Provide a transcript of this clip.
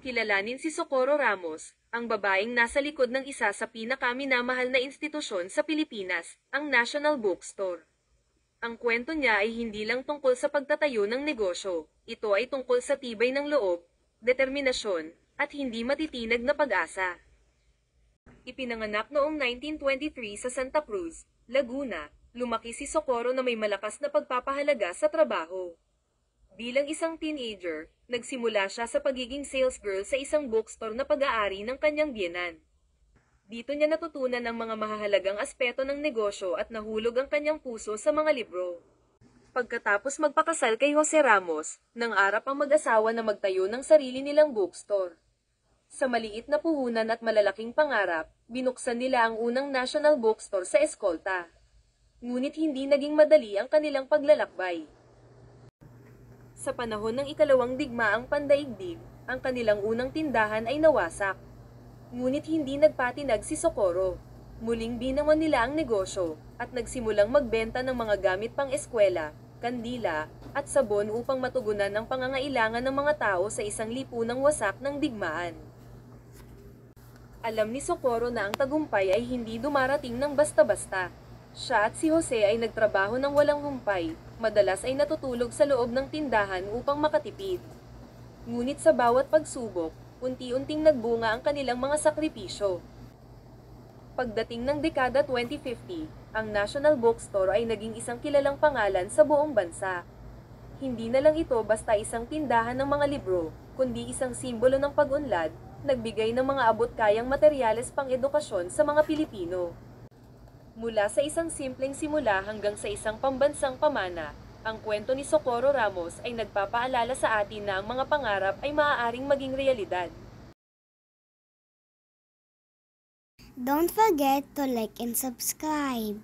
Kilalanin si Socorro Ramos, ang babaeng nasa likod ng isa sa pinakaminamahal na institusyon sa Pilipinas, ang National Bookstore. Ang kwento niya ay hindi lang tungkol sa pagtatayo ng negosyo, ito ay tungkol sa tibay ng loob, determinasyon, at hindi matitinag na pag-asa. Ipinanganak noong 1923 sa Santa Cruz, Laguna, lumaki si Socorro na may malakas na pagpapahalaga sa trabaho. Bilang isang teenager, nagsimula siya sa pagiging sales girl sa isang bookstore na pag-aari ng kanyang biyenan. Dito niya natutunan ang mga mahahalagang aspeto ng negosyo at nahulog ang kanyang puso sa mga libro. Pagkatapos magpakasal kay Jose Ramos, nangarap ang mag-asawa na magtayo ng sarili nilang bookstore. Sa maliit na puhunan at malalaking pangarap, binuksan nila ang unang National Bookstore sa Escolta. Ngunit hindi naging madali ang kanilang paglalakbay. Sa panahon ng ikalawang digmaang pandaigdig, ang kanilang unang tindahan ay nawasak. Ngunit hindi nagpatinag si Socorro. Muling binangon nila ang negosyo, at nagsimulang magbenta ng mga gamit pang-eskwela, kandila, at sabon upang matugunan ang pangangailangan ng mga tao sa isang lipunang wasak ng digmaan. Alam ni Socorro na ang tagumpay ay hindi dumarating ng basta-basta. Siya at si Jose ay nagtrabaho ng walang humpay, madalas ay natutulog sa loob ng tindahan upang makatipid. Ngunit sa bawat pagsubok, unti-unting nagbunga ang kanilang mga sakripisyo. Pagdating ng dekada 2050, ang National Bookstore ay naging isang kilalang pangalan sa buong bansa. Hindi na lang ito basta isang tindahan ng mga libro, kundi isang simbolo ng pag-unlad, nagbigay ng mga abot-kayang materyales pang-edukasyon sa mga Pilipino. Mula sa isang simpleng simula hanggang sa isang pambansang pamana, ang kwento ni Socorro Ramos ay nagpapaalala sa atin na ang mga pangarap ay maaaring maging realidad. Don't forget to like and subscribe.